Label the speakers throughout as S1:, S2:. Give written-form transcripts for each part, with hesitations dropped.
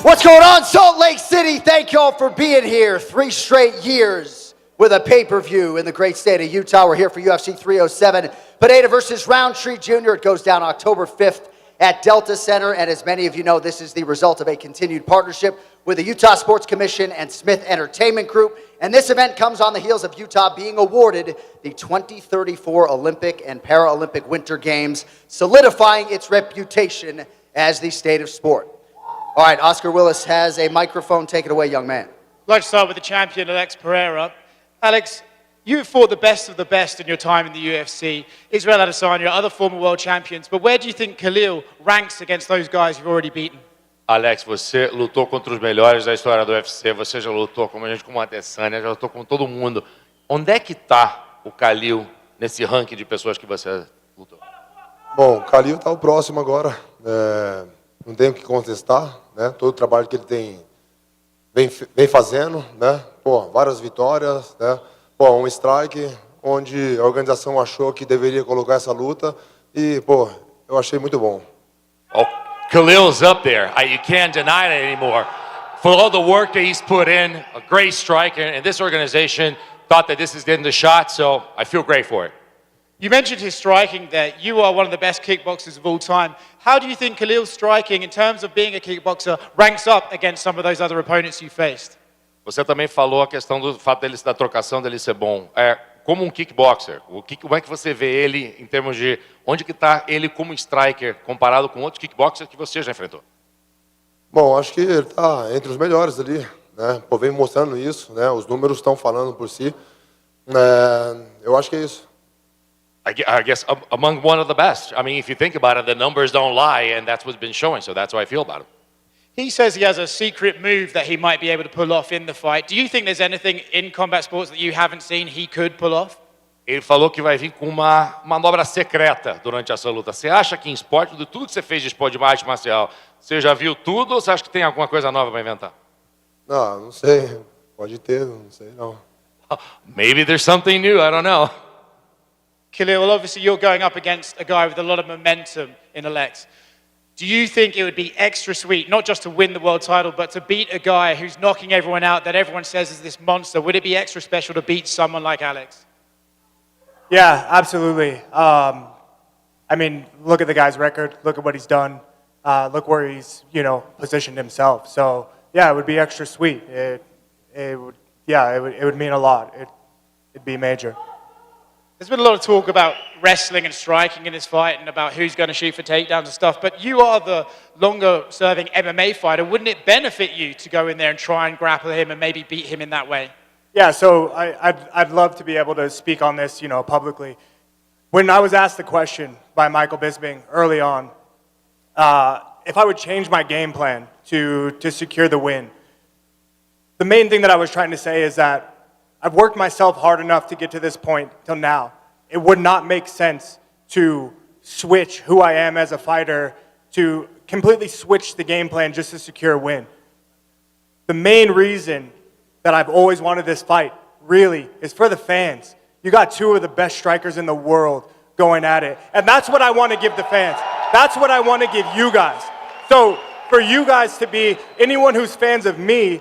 S1: What's going on, Salt Lake City? Thank y'all for being here. 3 straight years with a pay-per-view in the great state of Utah. We're here for UFC 307. Pereira versus Rountree Jr. It goes down October 5th at Delta Center. And as many of you know, this is the result of a continued partnership with the Utah Sports Commission and Smith Entertainment Group. And this event comes on the heels of Utah being awarded the 2034 Olympic and Paralympic Winter Games, solidifying its reputation as the state of sport. All right, Oscar Willis has a microphone. Take it away, young man.
S2: I'd like to start with the champion, Alex Pereira. Alex, you have fought the best of the best in your time in the UFC. Israel Adesanya, other former world champions. But where do you think Khalil ranks against those guys you've already beaten?
S3: Alex, você lutou contra os melhores da história do UFC. Você já lutou com gente como a Adesanya, já lutou com todo mundo. Onde é que está o Khalil nesse ranking de pessoas que você lutou?
S4: Bom, o Khalil está o próximo agora. Não tenho o que contestar, né? Todo o trabalho que ele vem fazendo, né? Pô, várias vitórias, né? Pô, um strike onde a organização achou que deveria colocar essa luta e, pô, eu achei muito bom.
S3: Oh, Khalil's up there. You can't deny it anymore. For all the work that he's put in, a great striker, and this organization thought that this is getting the shot, so I feel great for it.
S2: You mentioned his striking there. You are one of the best kickboxers of all time. How do you think Khalil's striking, in terms of being a kickboxer, ranks up against some of those other opponents you faced?
S3: Você também falou a questão do fato da trocação dele ser bom. Como um kickboxer, como é que você vê ele em termos de onde que está ele como striker comparado com outros kickboxers que você já enfrentou?
S4: Bom, acho que ele está entre os melhores ali, né? Pô, vem mostrando isso, né? Os números estão falando por si. Eu acho que é isso.
S3: I guess among one of the best. I mean, if you think about it, the numbers don't lie, and that's what's been showing, so that's how I feel about him.
S2: He says he has a secret move that he might be able to pull off in the fight. Do you think there's anything in combat sports that you haven't seen he could pull off?
S3: Ele falou que vai vir com uma manobra secreta durante essa luta. Você acha que em esporte, de tudo que você fez de esporte de arte marcial, você já viu tudo ou você acha que tem alguma coisa nova para inventar?
S4: Não sei. Pode ter, não sei não.
S3: Maybe there's something new, I don't know.
S2: Khalil, well, obviously you're going up against a guy with a lot of momentum in Alex. Do you think it would be extra sweet, not just to win the world title, but to beat a guy who's knocking everyone out that everyone says is this monster? Would it be extra special to beat someone like Alex?
S5: Yeah, absolutely. I mean, look at the guy's record. Look at what he's done. Look where he's, positioned himself. So, yeah, it would be extra sweet. It would mean a lot. It'd be major.
S2: There's been a lot of talk about wrestling and striking in this fight and about who's going to shoot for takedowns and stuff, but you are the longer-serving MMA fighter. Wouldn't it benefit you to go in there and try and grapple him and maybe beat him in that way?
S5: Yeah, so I'd love to be able to speak on this, publicly. When I was asked the question by Michael Bisping early on, if I would change my game plan to secure the win, the main thing that I was trying to say is that I've worked myself hard enough to get to this point till now. It would not make sense to switch who I am as a fighter, to completely switch the game plan just to secure a win. The main reason that I've always wanted this fight, really, is for the fans. You got 2 of the best strikers in the world going at it. And that's what I want to give the fans. That's what I want to give you guys. So for you guys to be, anyone who's fans of me,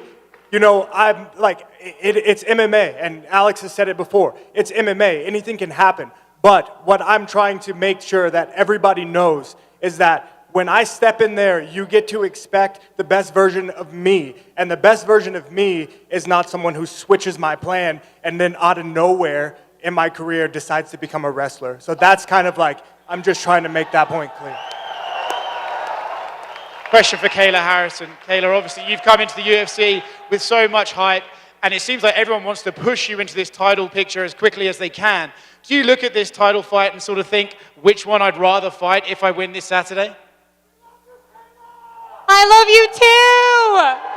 S5: I'm like, it's MMA, and Alex has said it before. It's MMA. Anything can happen. But what I'm trying to make sure that everybody knows is that when I step in there, you get to expect the best version of me. And the best version of me is not someone who switches my plan and then out of nowhere in my career decides to become a wrestler. So that's kind of like, I'm just trying to make that point clear.
S2: Question for Kayla Harrison. Kayla, obviously you've come into the UFC with so much hype, and it seems like everyone wants to push you into this title picture as quickly as they can. Do you look at this title fight and sort of think, which one I'd rather fight if I win this Saturday?
S6: I love you too!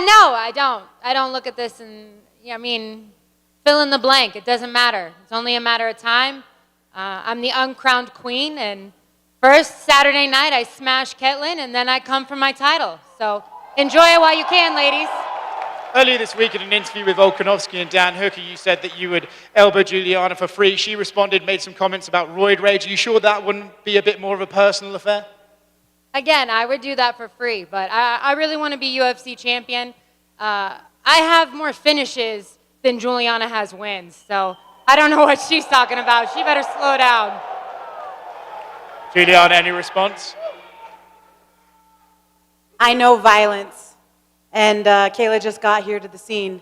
S6: No, I don't. I don't look at this and, fill in the blank. It doesn't matter. It's only a matter of time. I'm the uncrowned queen, and first Saturday night I smash Ketlin, and then I come for my title. So enjoy it while you can, ladies.
S2: Earlier this week in an interview with Volkanovski and Dan Hooker, you said that you would elbow Juliana for free. She responded, made some comments about roid rage. Are you sure that wouldn't be a bit more of a personal affair?
S6: Again, I would do that for free, but I really want to be UFC champion. I have more finishes than Juliana has wins, so I don't know what she's talking about. She better slow down.
S2: Juliana, any response?
S7: I know violence, and Kayla just got here to the scene.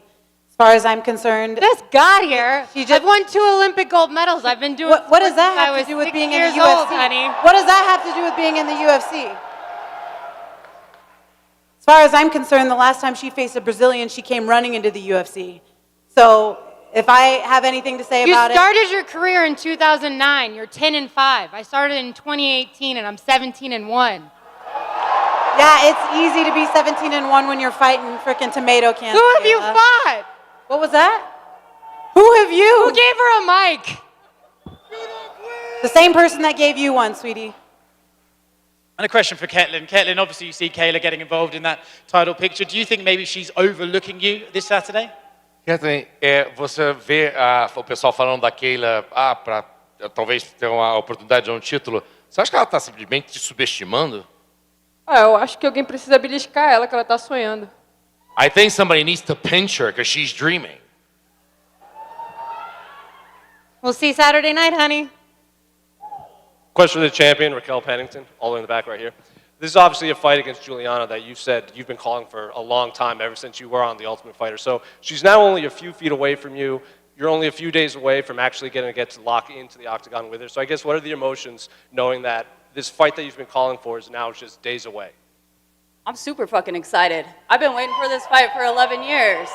S7: As far as I'm concerned,
S6: Just got here.
S7: I've
S6: won 2 Olympic gold medals. I've been doing
S7: what does that
S6: sports since I
S7: have
S6: was
S7: to do with
S6: 6
S7: being in the
S6: years
S7: UFC?
S6: old, honey?
S7: What does that have to do with being in the UFC? As far as I'm concerned, the last time she faced a Brazilian, she came running into the UFC. So if I have anything to say
S6: You
S7: about
S6: started your career in 2009. You're 10-5. I started in 2018, and I'm 17-1.
S7: yeah, it's easy to be 17-1 when you're fighting frickin' tomato cans.
S6: Who have you
S7: Kayla.
S6: fought?
S7: What was that? Who have you?
S6: Who gave her a mic?
S7: The same person that gave you one, sweetie.
S2: And a question for Ketlin. Ketlin, obviously you see Kayla getting involved in that title picture. Do you think maybe she's overlooking you this Saturday?
S3: Kathleen, você vê o pessoal falando da Kayla para talvez ter uma oportunidade de um título. Você acha que ela está simplesmente te subestimando?
S8: Eu acho que alguém precisa beliscar ela, que ela tá sonhando.
S3: I think somebody needs to pinch her because she's dreaming.
S6: We'll see Saturday night, honey.
S9: Question for the champion, Raquel Pennington, all the way in the back right here. This is obviously a fight against Juliana that you've said you've been calling for a long time, ever since you were on The Ultimate Fighter. So she's now only a few feet away from you. You're only a few days away from actually getting to get to lock into the octagon with her. So I guess what are the emotions knowing that this fight that you've been calling for is now just days away?
S10: I'm super fucking excited. I've been waiting for this fight for 11 years.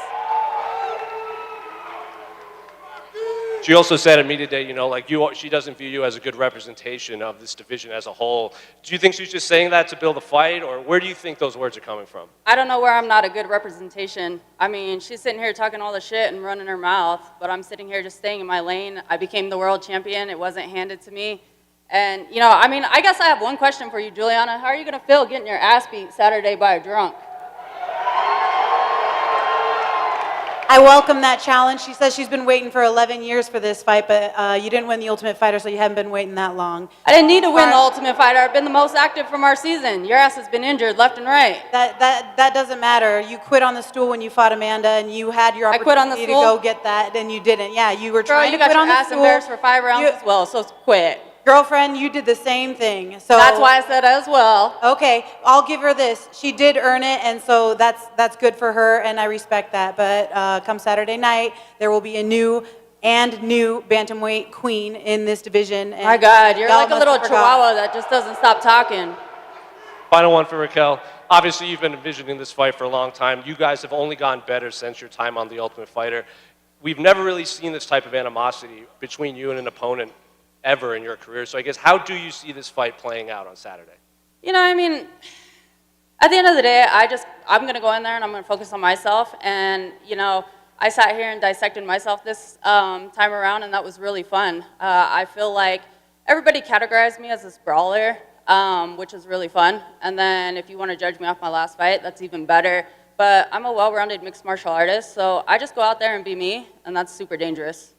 S9: She also said at media day, you know, like she doesn't view you as a good representation of this division as a whole. Do you think she's just saying that to build a fight, or where do you think those words are coming from?
S10: I don't know where I'm not a good representation. I mean, she's sitting here talking all the shit and running her mouth, but I'm sitting here just staying in my lane. I became the world champion. It wasn't handed to me. And, you know, I mean, I guess I have one question for you, Juliana. How are you going to feel getting your ass beat Saturday by a drunk?
S7: I welcome that challenge. She says she's been waiting for 11 years for this fight, but you didn't win the Ultimate Fighter, so you haven't been waiting that long.
S10: I didn't need to win the Ultimate Fighter. I've been the most active from our season. Your ass has been injured left and right.
S7: That doesn't matter. You quit on the stool when you fought Amanda, and you had your
S10: I quit on the
S7: opportunity
S10: stool?
S7: to go get that, and you didn't. Yeah, you were
S10: Girl,
S7: trying
S10: you
S7: to
S10: got
S7: quit
S10: your
S7: on the
S10: ass
S7: stool.
S10: embarrassed for 5 rounds as well, so quit.
S7: Girlfriend, you did the same thing. So
S10: That's why I said as well.
S7: Okay, I'll give her this. She did earn it, and so that's good for her, and I respect that. But come Saturday night, there will be a new bantamweight queen in this division. And
S10: My God, you're
S7: y'all
S10: like a
S7: must
S10: little
S7: have forgot.
S10: chihuahua that just doesn't stop talking.
S9: Final one for Raquel. Obviously, you've been envisioning this fight for a long time. You guys have only gotten better since your time on The Ultimate Fighter. We've never really seen this type of animosity between you and an opponent ever in your career. So I guess, how do you see this fight playing out on Saturday?
S10: You know, I mean, at the end of the day, I'm going to go in there and I'm going to focus on myself. And, you know, I sat here and dissected myself this time around, and that was really fun. I feel like everybody categorized me as a brawler, which is really fun. And then if you want to judge me off my last fight, that's even better. But I'm a well-rounded mixed martial artist, so I just go out there and be me, and that's super dangerous.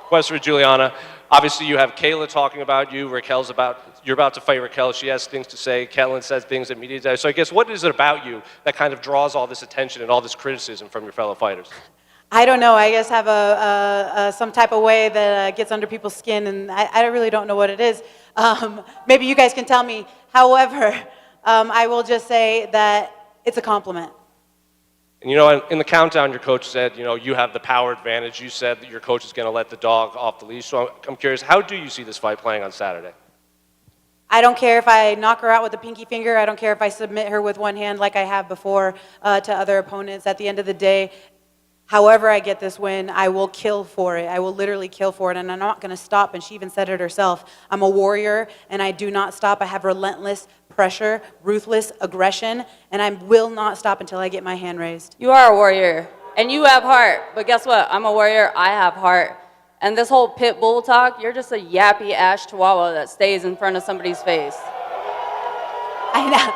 S9: Question for Juliana. Obviously, you have Kayla talking about you. You're about to fight Raquel. She has things to say. Ketlin says things at media day. So I guess, what is it about you that kind of draws all this attention and all this criticism from your fellow fighters?
S7: I don't know. I guess have some type of way that gets under people's skin, and I really don't know what it is. Maybe you guys can tell me. However, I will just say that it's a compliment.
S9: And you know, in the countdown, your coach said, you know, you have the power advantage. You said that your coach is going to let the dog off the leash. So I'm curious, how do you see this fight playing on Saturday?
S7: I don't care if I knock her out with a pinky finger. I don't care if I submit her with one hand like I have before to other opponents. At the end of the day, however I get this win, I will kill for it. I will literally kill for it, and I'm not going to stop. And she even said it herself. I'm a warrior, and I do not stop. I have relentless pressure, ruthless aggression, and I will not stop until I get my hand raised.
S10: You are a warrior, and you have heart. But guess what? I'm a warrior. I have heart. And this whole pit bull talk, you're just a yappy ass chihuahua that stays in front of somebody's face.
S7: I know.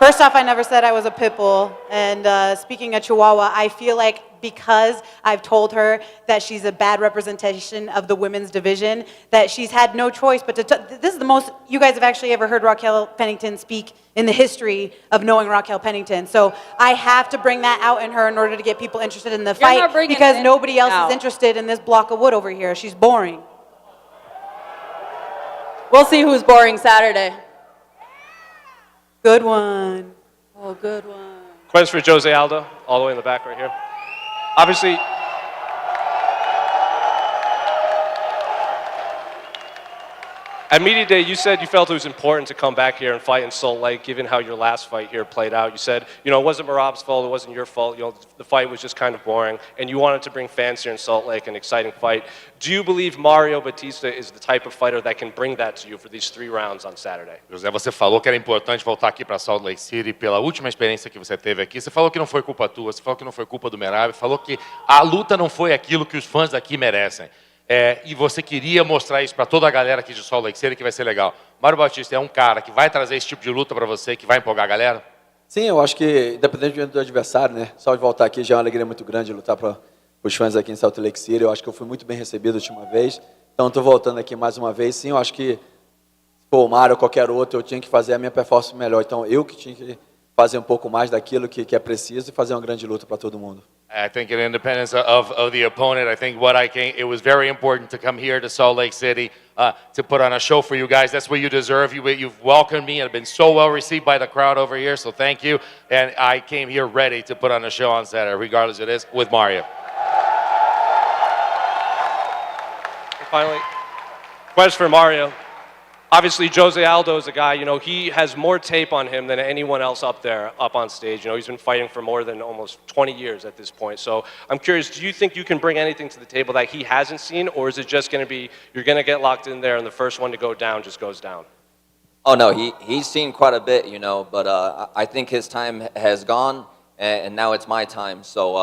S7: First off, I never said I was a pit bull. And speaking of Chihuahua, I feel like because I've told her that she's a bad representation of the women's division, that she's had no choice but to. This is the most you guys have actually ever heard Raquel Pennington speak in the history of knowing Raquel Pennington. So I have to bring that out in her in order to get people interested in the
S10: not
S7: fight
S10: bringing
S7: because
S10: it
S7: nobody else
S10: out.
S7: is interested in this block of wood over here. She's boring.
S10: We'll see who's boring Saturday.
S7: Good one.
S10: Oh, good one.
S9: Question for Jose Aldo, all the way in the back right here. Obviously, at Media Day, you said you felt it was important to come back here and fight in Salt Lake, given how your last fight here played out. You said, it wasn't Merab's fault, it wasn't your fault. The fight was just kind of boring, and you wanted to bring fans here in Salt Lake, an exciting fight. Do you believe Mario Batista is the type of fighter that can bring that to you for these 3 rounds on Saturday?
S3: José, você falou que era importante voltar aqui para Salt Lake City pela última experiência que você teve aqui. Você falou que não foi culpa tua, você falou que não foi culpa do Merab, falou que a luta não foi aquilo que os fãs aqui merecem. E você queria mostrar isso para toda a galera aqui de Salt Lake City, que vai ser legal. Mário Batista é um cara que vai trazer esse tipo de luta para você, que vai empolgar a galera?
S11: Sim, eu acho que, independente do adversário, né? Só de voltar aqui já é uma alegria muito grande lutar para os fãs aqui em Salt Lake City. Eu acho que eu fui muito bem recebido a última vez. Então, estou voltando aqui mais uma vez. Sim, eu acho que, se for o Mário ou qualquer outro, eu tinha que fazer a minha performance melhor. Então, eu que tinha que fazer um pouco mais daquilo que é preciso e fazer uma grande luta para todo mundo.
S3: I think in independence of the opponent, I think it was very important to come here to Salt Lake City to put on a show for you guys. That's what you deserve. You've welcomed me and been so well received by the crowd over here, so thank you. And I came here ready to put on a show on Saturday, regardless of this, with Mario.
S9: And finally, question for Mario. Obviously, Jose Aldo is a guy, he has more tape on him than anyone else up there, up on stage. He's been fighting for more than almost 20 years at this point. So I'm curious, do you think you can bring anything to the table that he hasn't seen, or is it just going to be, you're going to get locked in there and the first one to go down just goes down?
S12: Oh, no, he's seen quite a bit, but I think his time has gone, and now it's my time. So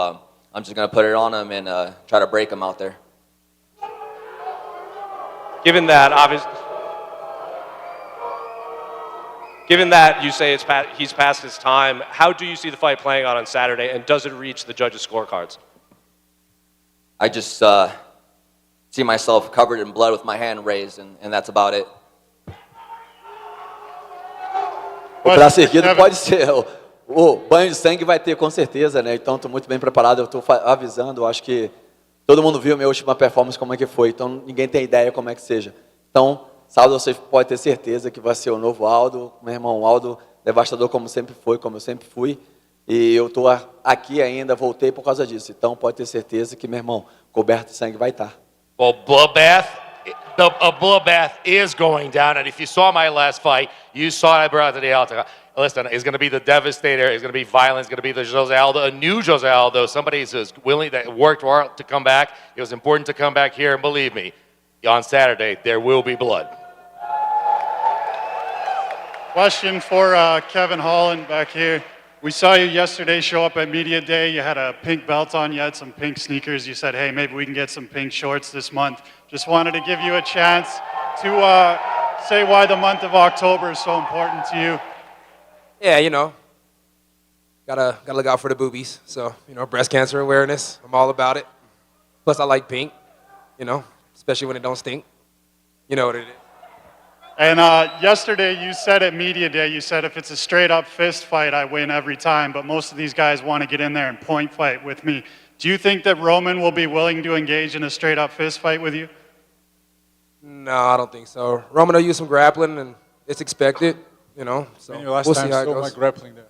S12: I'm just going to put it on him and try to break him out there.
S9: Given that you say he's past his time, how do you see the fight playing out on Saturday, and does it reach the judges' scorecards?
S12: I just see myself covered in blood with my hand raised, and that's about it.
S11: O braço erguido pode ser. O banho de sangue vai ter, com certeza, né? Então, estou muito bem preparado. Eu estou avisando. Acho que todo mundo viu a minha última performance, como é que foi. Então, ninguém tem ideia como é que seja. Então, sábado você pode ter certeza que vai ser o novo Aldo, meu irmão Aldo, devastador como sempre foi, como eu sempre fui. E eu estou aqui ainda, voltei por causa disso. Então pode ter certeza que meu irmão, coberto de sangue vai estar.
S3: Well, bloodbath, a bloodbath is going down, and if you saw my last fight, you saw I brought to the altar. Listen, it's going to be the devastator, it's going to be violent, it's going to be the Jose Aldo, a new Jose Aldo, somebody who's willing, that worked hard to come back. It was important to come back here, and believe me, on Saturday, there will be blood.
S13: Question for Kevin Holland back here. We saw you yesterday show up at Media Day. You had a pink belt on, you had some pink sneakers. You said, hey, maybe we can get some pink shorts this month. Just wanted to give you a chance to say why the month of October is so important to you.
S14: Yeah, gotta look out for the boobies. So, breast cancer awareness, I'm all about it. Plus, I like pink, especially when it don't stink. You know what it is.
S13: And yesterday you said at Media Day, you said if it's a straight up fist fight, I win every time, but most of these guys want to get in there and point fight with me. Do you think that Roman will be willing to engage in a straight up fist fight with you?
S14: No, I don't think so. Roman will use some grappling, and it's expected, So
S15: When you last
S14: we'll
S15: time
S14: see how it
S15: saw
S14: goes.
S15: my grappling there?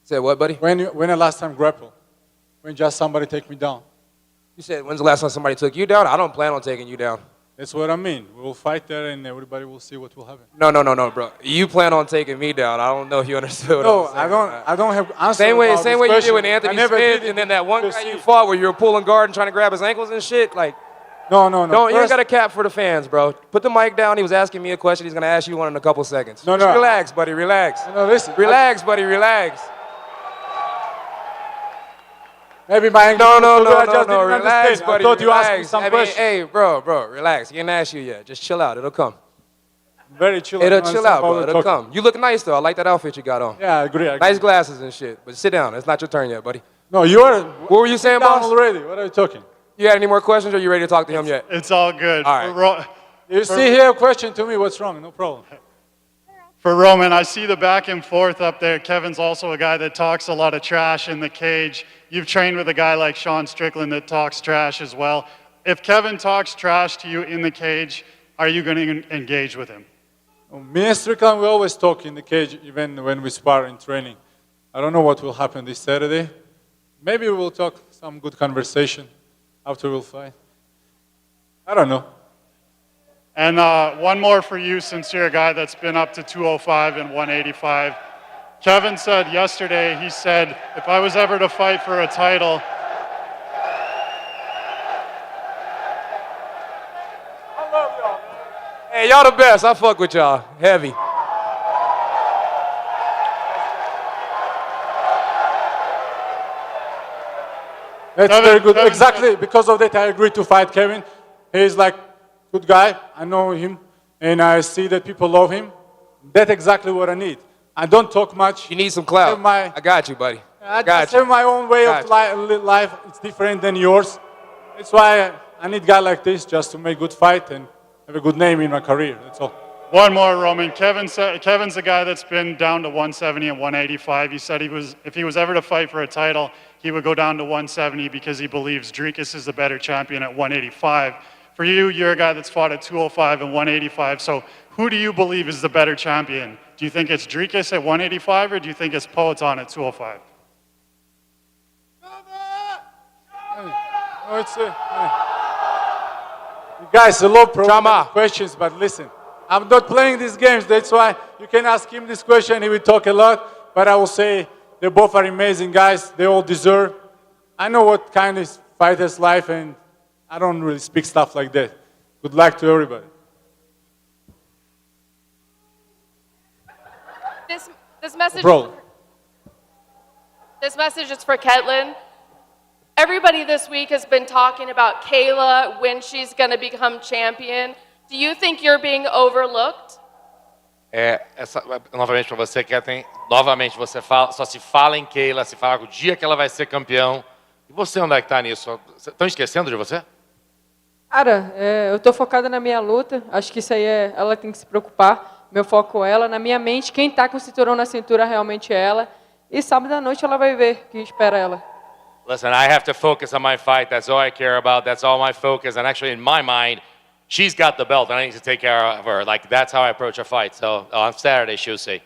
S14: Said what, buddy?
S15: When the last time grapple? When just somebody take me down?
S14: You said, when's the last time somebody took you down? I don't plan on taking you down.
S15: That's what I mean. We will fight there and everybody will see what will happen.
S14: No, bro. You plan on taking me down. I don't know if you understood what
S15: No,
S14: I was saying.
S15: I don't have answer.
S14: Same way
S15: about this
S14: you did
S15: question.
S14: with
S15: I
S14: Anthony
S15: never
S14: Smith,
S15: did
S14: and then that one guy you
S15: proceed.
S14: fought where you were pulling guard and trying to grab his ankles and shit. Like,
S15: No.
S14: you ain't
S15: First-
S14: got a cap for the fans, bro. Put the mic down. He was asking me a question. He's gonna ask you one in a couple seconds.
S15: No.
S14: Just relax, buddy. Relax.
S15: No, listen.
S14: Relax, buddy. Relax.
S15: Maybe my English
S14: No.
S15: I just didn't
S14: Relax,
S15: understand.
S14: buddy.
S15: I thought you asked me
S14: Relax.
S15: some
S14: I mean,
S15: questions.
S14: hey, bro, relax. He didn't ask you yet. Just chill out. It'll come.
S15: Very chill.
S14: It'll
S15: I don't
S14: chill
S15: understand
S14: out,
S15: what
S14: bro.
S15: we're
S14: It'll
S15: talking.
S14: come. You look nice, though. I like that outfit you got on.
S15: Yeah, I agree.
S14: Nice glasses and shit. But sit down. It's not your turn yet, buddy.
S15: No, you are.
S14: What were you saying,
S15: down
S14: boss?
S15: already. What are you talking?
S14: You had any more questions, or are you ready to talk to him yet?
S13: It's all good.
S14: All right.
S15: You see here a question to me, what's wrong? No problem.
S13: For Roman, I see the back and forth up there. Kevin's also a guy that talks a lot of trash in the cage. You've trained with a guy like Sean Strickland that talks trash as well. If Kevin talks trash to you in the cage, are you going to engage with him?
S15: Me and Strickland, we always talk in the cage, even when we spar in training. I don't know what will happen this Saturday. Maybe we will talk some good conversation after we'll fight. I don't know.
S13: And one more for you, since you're a guy that's been up to 205 and 185. Kevin said yesterday, he said, if I was ever to fight for a title,
S14: Hey, y'all the best. I fuck with y'all. Heavy.
S15: That's
S13: Kevin-
S15: very good.
S13: Kevin
S15: Exactly, because of that, I agreed to fight Kevin. He's like good guy. I know him, and I see that people love him. That's exactly what I need. I don't talk much.
S14: You need some clout. I got you, buddy.
S15: I
S14: got
S15: just
S14: you.
S15: have my own way
S14: Got
S15: of
S14: you.
S15: life. It's different than yours. That's why I need a guy like this just to make good fight and have a good name in my career. That's all.
S13: one more, Roman. Kevin's a guy that's been down to 170 and 185. He said if he was ever to fight for a title, he would go down to 170 because he believes Dricus is the better champion at 185. For you, you're a guy that's fought at 205 and 185. So who do you believe is the better champion? Do you think it's Dricus at 185 or do you think it's Poatan at 205?
S15: No, it's you guys, a lot of questions, but listen, I'm not playing these games. That's why you can ask him this question. He will talk a lot, but I will say they both are amazing guys. They all deserve. I know what kind of fighter's life, and I don't really speak stuff like that. Good luck to everybody.
S8: This message.
S15: Bro.
S8: This message is for Ketlin. Everybody this week has been talking about Kayla when she's going to become champion. Do you think you're being overlooked?
S3: Novamente para você, Kathleen. Novamente, você fala, só se fala em Kayla, se fala o dia que ela vai ser campeão. E você, onde é que está nisso? Estão esquecendo de você?
S8: Cara, eu tô focada na minha luta. Acho que isso aí ela tem que se preocupar. Meu foco é ela. Na minha mente, quem tá com o cinturão na cintura realmente é ela. E sábado à noite ela vai ver o que espera ela.
S3: Listen, I have to focus on my fight. That's all I care about. That's all my focus. And actually, in my mind, she's got the belt, and I need to take care of her. Like, that's how I approach a fight. So on Saturday, she'll see.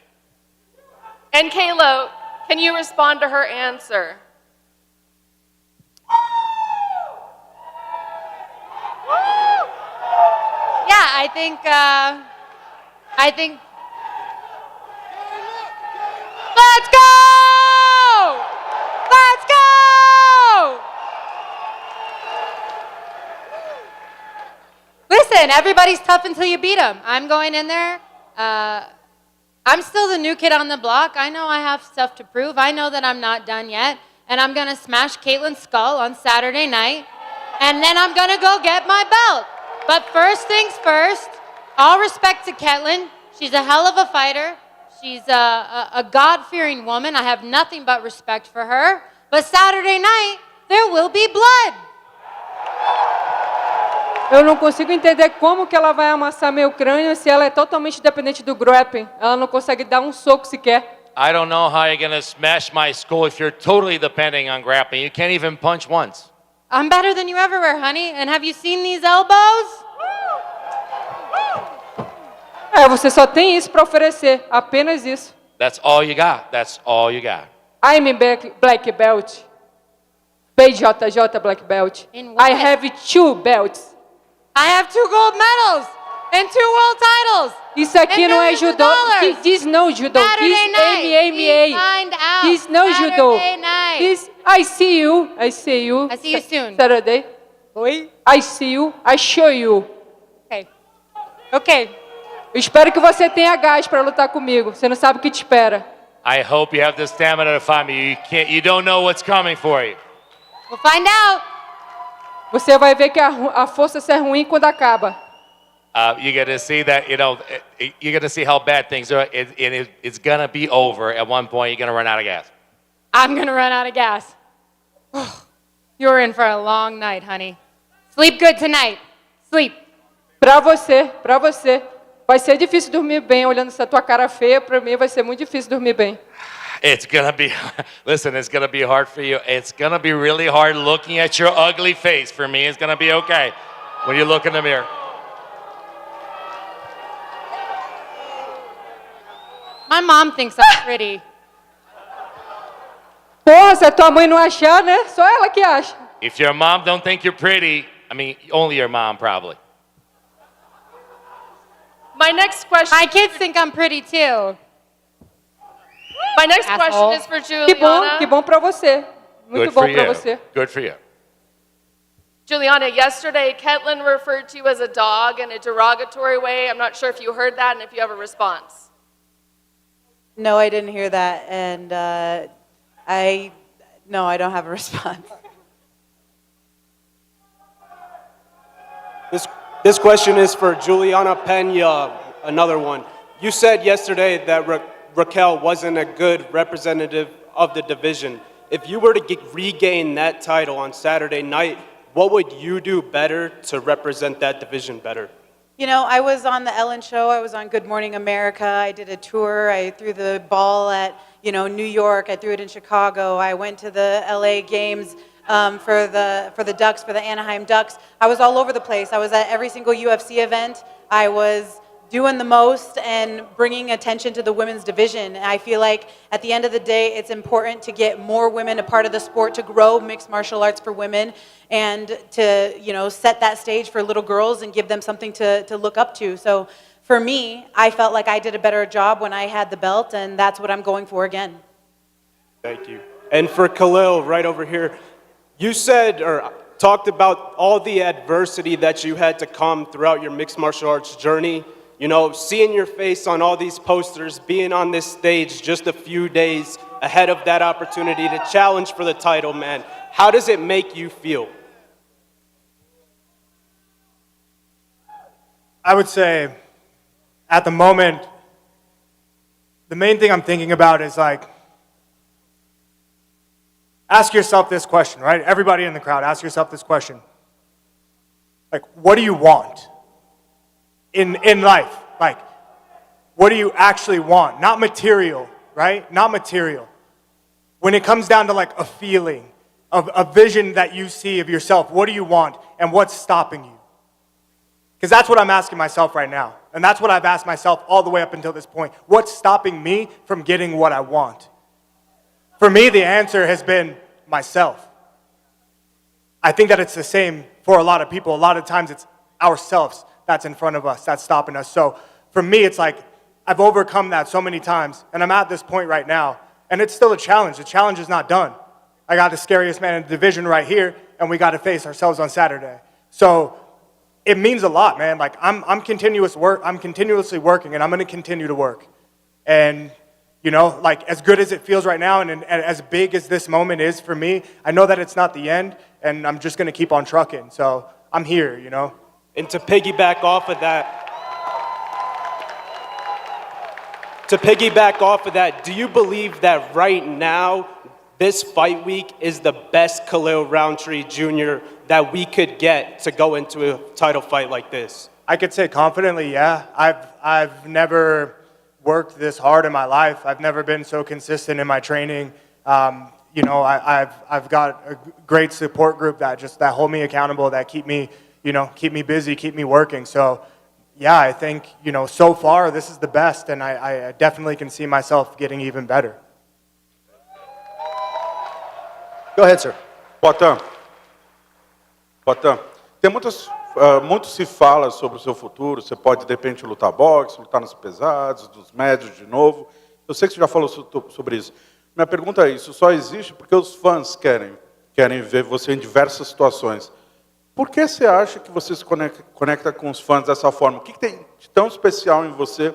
S8: And Kayla, can you respond to her answer?
S6: Yeah, I think. Let's go! Let's go! Listen, everybody's tough until you beat them. I'm going in there. I'm still the new kid on the block. I know I have stuff to prove. I know that I'm not done yet. And I'm going to smash Caitlin's skull on Saturday night. And then I'm going to go get my belt. But first things first, all respect to Ketlin. She's a hell of a fighter. She's a God-fearing woman. I have nothing but respect for her. But Saturday night, there will be blood.
S8: Eu não consigo entender como que ela vai amassar meu crânio se ela é totalmente dependente do grappling. Ela não consegue dar soco sequer.
S3: I don't know how you're going to smash my skull if you're totally depending on grappling. You can't even punch once.
S6: I'm better than you ever were, honey. And have you seen these elbows?
S8: Você só tem isso para oferecer, apenas isso.
S3: That's all you got. That's all you got.
S8: I'm black belt. BJJ black belt.
S6: In what?
S8: I have 2 belts.
S6: I have 2 gold medals and 2 world titles.
S8: Isso aqui não é judô. This no judô.
S6: Saturday night.
S8: MMA.
S6: Find out.
S8: This no judô.
S6: Saturday night.
S8: This I see you. I see you.
S6: I see you soon.
S8: Saturday.
S6: Oi?
S8: I see you. I show you.
S6: Okay. Okay.
S8: Eu espero que você tenha gás para lutar comigo. Você não sabe o que te espera.
S3: I hope you have the stamina to fight me. You don't know what's coming for you.
S6: We'll find out.
S8: Você vai ver que a força é ruim quando acaba.
S3: You're going to see that, you're going to see how bad things are. It's going to be over at one point. You're going to run out of gas.
S6: I'm gonna run out of gas. You're in for a long night, honey. Sleep good tonight. Sleep.
S8: Pra você, vai ser difícil dormir bem olhando essa tua cara feia. Pra mim vai ser muito difícil dormir bem.
S3: It's going to be, listen, it's going to be hard for you. It's going to be really hard looking at your ugly face. For me, it's going to be okay when you look in the mirror.
S6: My mom thinks I'm pretty.
S8: Porra, se a tua mãe não achar, né? Só ela que acha.
S3: If your mom don't think you're pretty, I mean, only your mom probably.
S16: My next question.
S6: My kids think I'm pretty too.
S16: My next
S6: Asshole.
S16: question is for Juliana.
S8: Que bom pra você. Muito
S3: Good
S8: bom
S3: for
S8: pra
S3: you.
S8: você.
S3: Good for you.
S16: Juliana, yesterday, Ketlin referred to you as a dog in a derogatory way. I'm not sure if you heard that and if you have a response.
S7: No, I didn't hear that, and I don't have a response.
S17: This question is for Juliana Pena, another one. You said yesterday that Raquel wasn't a good representative of the division. If you were to regain that title on Saturday night, what would you do better to represent that division better?
S7: You know, I was on the Ellen Show. I was on Good Morning America. I did a tour. I threw the ball at, New York. I threw it in Chicago. I went to the LA games for the Ducks, for the Anaheim Ducks. I was all over the place. I was at every single UFC event. I was doing the most and bringing attention to the women's division. And I feel like at the end of the day, it's important to get more women a part of the sport, to grow mixed martial arts for women, and to set that stage for little girls and give them something to look up to. So for me, I felt like I did a better job when I had the belt, and that's what I'm going for again.
S17: Thank you. And for Khalil, right over here, you said or talked about all the adversity that you had to come throughout your mixed martial arts journey. Seeing your face on all these posters, being on this stage just a few days ahead of that opportunity to challenge for the title, man. How does it make you feel?
S5: I would say, at the moment, the main thing I'm thinking about is ask yourself this question, right? Everybody in the crowd, ask yourself this question. What do you want in life? What do you actually want? Not material, right? Not material. When it comes down to a feeling, of a vision that you see of yourself, what do you want and what's stopping you? Because that's what I'm asking myself right now. And that's what I've asked myself all the way up until this point. What's stopping me from getting what I want? For me, the answer has been myself. I think that it's the same for a lot of people. A lot of times it's ourselves that's in front of us, that's stopping us. So for me, it's I've overcome that so many times, and I'm at this point right now, and it's still a challenge. The challenge is not done. I got the scariest man in the division right here, and we got to face ourselves on Saturday. So it means a lot, man. I'm continuously working, and I'm going to continue to work. And as good as it feels right now, and as big as this moment is for me, I know that it's not the end, and I'm just going to keep on trucking. So I'm here,
S17: And to piggyback off of that, do you believe that right now, this fight week is the best Khalil Rountree Jr. that we could get to go into a title fight like this?
S5: I could say confidently, yeah. I've never worked this hard in my life. I've never been so consistent in my training. I've got a great support group that hold me accountable, that keep me busy, keep me working. So, yeah, I think, so far this is the best, and I definitely can see myself getting even better.
S1: Go ahead, sir.
S18: Potan, tem muito se fala sobre o seu futuro. Você pode, de repente, lutar boxe, lutar nos pesados, dos médios de novo. Eu sei que você já falou sobre isso. Minha pergunta é isso só existe porque os fãs querem ver você em diversas situações. Por que você acha que você se conecta com os fãs dessa forma? O que tem de tão especial em você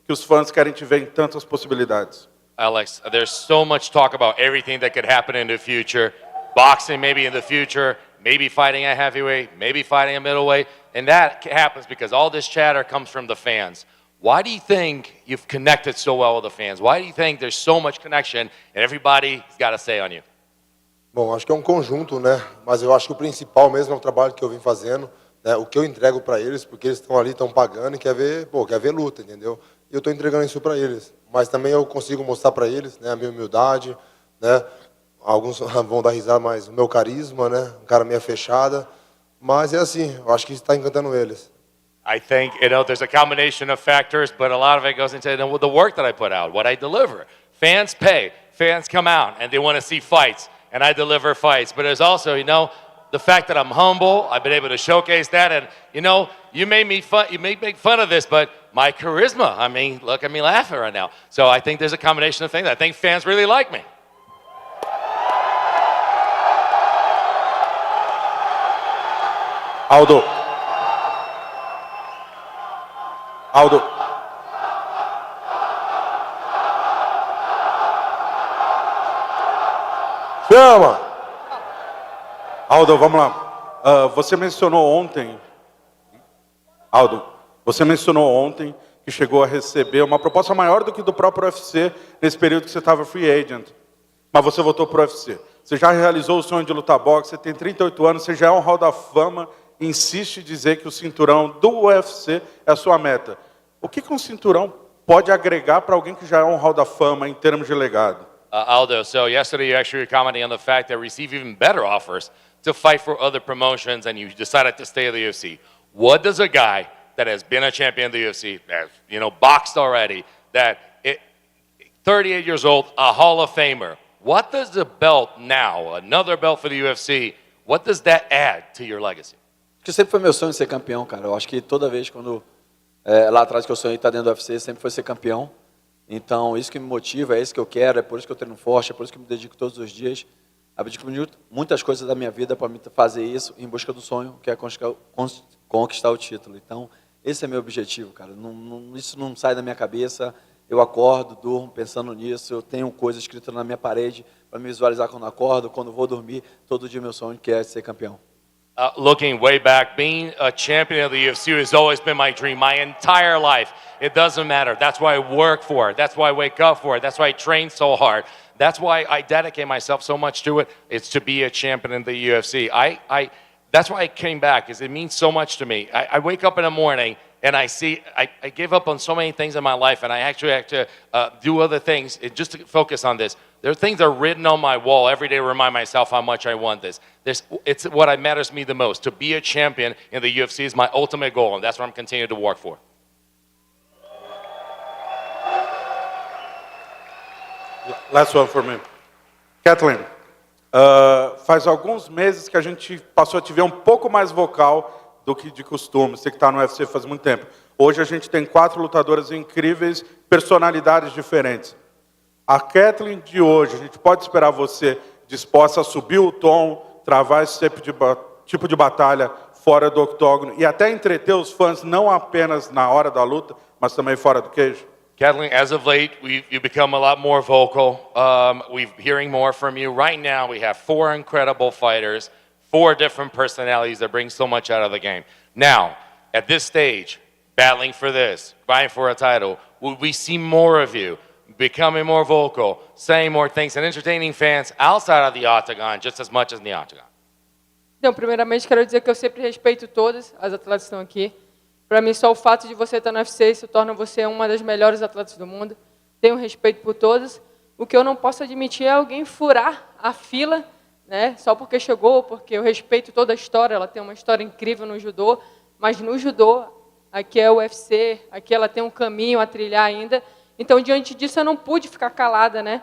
S18: que os fãs querem te ver em tantas possibilidades?
S3: Alex, there's so much talk about everything that could happen in the future. Boxing maybe in the future, maybe fighting a heavyweight, maybe fighting a middleweight, and that happens because all this chatter comes from the fans. Why do you think you've connected so well with the fans? Why do you think there's so much connection and everybody's got a say on you?
S4: Bom, acho que é um conjunto, né? Mas eu acho que o principal mesmo é o trabalho que eu vim fazendo, né? O que eu entrego para eles, porque eles estão ali, estão pagando e quer ver luta, entendeu? E eu estou entregando isso para eles. Mas também eu consigo mostrar para eles, né, a minha humildade, né? Alguns vão dar risada, mas o meu carisma, né? Um cara meia fechada. Mas é assim, eu acho que está encantando eles.
S3: I think, there's a combination of factors, but a lot of it goes into the work that I put out, what I deliver. Fans pay, fans come out, and they want to see fights, and I deliver fights. But there's also, the fact that I'm humble, I've been able to showcase that, and, you may make fun of this, but my charisma, look at me laughing right now. So I think there's a combination of things. I think fans really like me.
S18: Aldo.
S4: Chama!
S18: Aldo, vamos lá. Você mencionou ontem, que chegou a receber uma proposta maior do que do próprio UFC nesse período que você estava free agent. Mas você voltou para o UFC. Você já realizou o sonho de lutar boxe, você tem 38 anos, você já é um hall da fama, insiste em dizer que o cinturão do UFC é a sua meta. O que um cinturão pode agregar para alguém que já é um hall da fama em termos de legado?
S3: Aldo, so yesterday you actually were commenting on the fact that you receive even better offers to fight for other promotions and you decided to stay at the UFC. What does a guy that has been a champion of the UFC, has, boxed already, 38 years old, a Hall of Famer, what does the belt now, another belt for the UFC, what does that add to your legacy?
S11: Acho que sempre foi meu sonho ser campeão, cara. Eu acho que toda vez quando lá atrás que eu sonhei estar dentro do UFC, sempre foi ser campeão. Então, isso que me motiva, é isso que eu quero, é por isso que eu treino forte, é por isso que eu me dedico todos os dias. Abdico muitas coisas da minha vida para me fazer isso em busca do sonho, que é conquistar o título. Então, esse é meu objetivo, cara. Isso não sai da minha cabeça. Eu acordo, durmo pensando nisso. Eu tenho coisas escritas na minha parede para me visualizar quando acordo, quando vou dormir. Todo dia meu sonho que é ser campeão.
S3: Looking way back, being a champion of the UFC has always been my dream, my entire life. It doesn't matter. That's why I work for it. That's why I wake up for it. That's why I train so hard. That's why I dedicate myself so much to it. It's to be a champion in the UFC. That's why I came back, because it means so much to me. I wake up in the morning and I see, I give up on so many things in my life, and I actually have to do other things just to focus on this. There are things that are written on my wall every day to remind myself how much I want this. It's what matters to me the most. To be a champion in the UFC is my ultimate goal, and that's what I'm continuing to work for.
S18: Last one for me. Kathleen, faz alguns meses que a gente passou a te ver um pouco mais vocal do que de costume. Você que está no UFC faz muito tempo. Hoje a gente tem 4 lutadoras incríveis, personalidades diferentes. A Kathleen de hoje, a gente pode esperar você disposta a subir o tom, travar esse tipo de batalha fora do octógono e até entreter os fãs, não apenas na hora da luta, mas também fora do cage?
S3: Kathleen, as of late, you've become a lot more vocal. We're hearing more from you. Right now, we have 4 incredible fighters, 4 different personalities that bring so much out of the game. Now, at this stage, battling for this, vying for a title, will we see more of you becoming more vocal, saying more things, and entertaining fans outside of the octagon just as much as in the octagon?
S8: Então, primeiramente, quero dizer que eu sempre respeito todas as atletas que estão aqui. Para mim, só o fato de você estar no UFC, isso torna você uma das melhores atletas do mundo. Tenho respeito por todas. O que eu não posso admitir é alguém furar a fila, né? Só porque chegou, porque eu respeito toda a história. Ela tem uma história incrível no judô, mas no judô, aqui é o UFC, aqui ela tem um caminho a trilhar ainda. Então, diante disso, eu não pude ficar calada, né?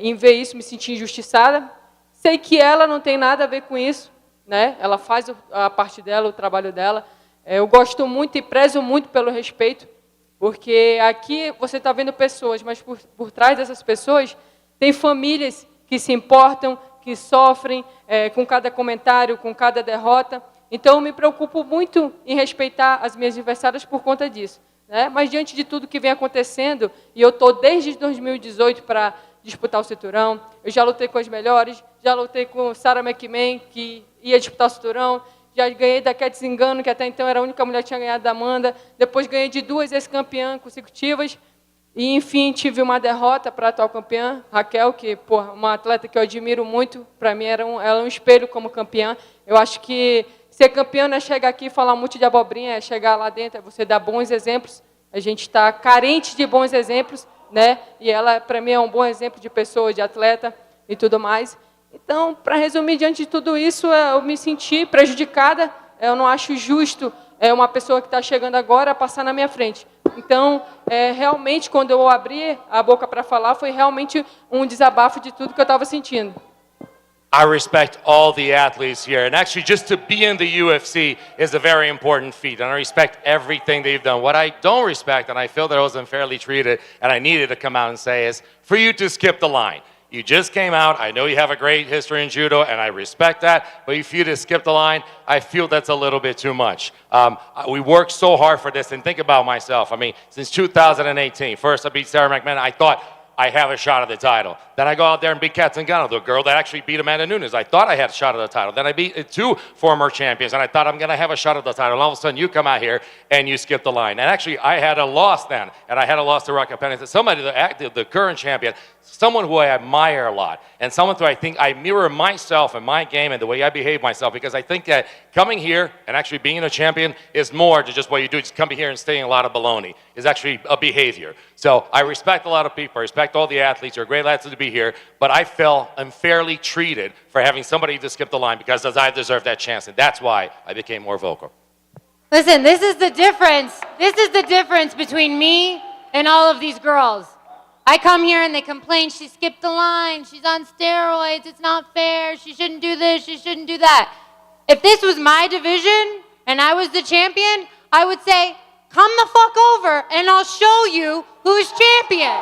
S8: Em ver isso, me senti injustiçada. Sei que ela não tem nada a ver com isso, né? Ela faz a parte dela, o trabalho dela. Eu gosto muito e prezo muito pelo respeito, porque aqui você está vendo pessoas, mas por trás dessas pessoas tem famílias que se importam, que sofrem com cada comentário, com cada derrota. Então, eu me preocupo muito em respeitar as minhas adversárias por conta disso, né? Mas, diante de tudo que vem acontecendo, e eu estou desde 2018 para disputar o cinturão, eu já lutei com as melhores, já lutei com Sarah McMahon, que ia disputar o cinturão. Já ganhei da Cat Zingano, que até então era a única mulher que tinha ganhado da Amanda. Depois ganhei de 2 ex-campeãs consecutivas. E, enfim, tive uma derrota para a atual campeã, Raquel, que, porra, uma atleta que eu admiro muito. Para mim, ela é um espelho como campeã. Eu acho que ser campeã não é chegar aqui e falar um monte de abobrinha, é chegar lá dentro, é você dar bons exemplos. A gente está carente de bons exemplos, né? E ela, para mim, é um bom exemplo de pessoa, de atleta e tudo mais. Então, para resumir, diante de tudo isso, eu me senti prejudicada. Eu não acho justo uma pessoa que está chegando agora passar na minha frente. Então, realmente, quando eu abri a boca para falar, foi realmente um desabafo de tudo que eu estava sentindo.
S3: I respect all the athletes here. And actually, just to be in the UFC is a very important feat. And I respect everything they've done. What I don't respect, and I feel that I was unfairly treated, and I needed to come out and say, is for you to skip the line. You just came out. I know you have a great history in judo, and I respect that. But if you to skip the line, I feel that's a little bit too much. We worked so hard for this, and think about myself. I mean, since 2018, first I beat Sarah McMahon. I thought I have a shot at the title. Then I go out there and beat Kat Zingano, the girl that actually beat Amanda Nunes. I thought I had a shot at the title. Then I beat 2 former champions, and I thought I'm going to have a shot at the title. And all of a sudden, you come out here and you skip the line. And actually, I had a loss then, and I had a loss to Raquel Pennington. Somebody, the current champion, someone who I admire a lot, and someone who I think I mirror myself and my game and the way I behave myself, because I think that coming here and actually being a champion is more than just what you do. Just come here and staying a lot of baloney. It's actually a behavior. So I respect a lot of people. I respect all the athletes. They're great athletes to be here. But I felt unfairly treated for having somebody to skip the line because I deserved that chance. And that's why I became more vocal.
S6: Listen, this is the difference. This is the difference between me and all of these girls. I come here and they complain, she skipped the line, she's on steroids, it's not fair, she shouldn't do this, she shouldn't do that. If this was my division and I was the champion, I would say, come the fuck over and I'll show you who's champion.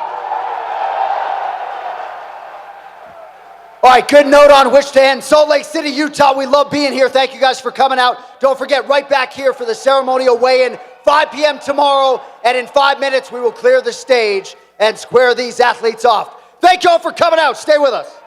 S1: All right, good note on which to end. Salt Lake City, Utah, we love being here. Thank you guys for coming out. Don't forget, right back here for the ceremonial weigh-in, 5 p.m. tomorrow, and in 5 minutes we will clear the stage and square these athletes off. Thank you all for coming out. Stay with us.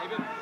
S14: David?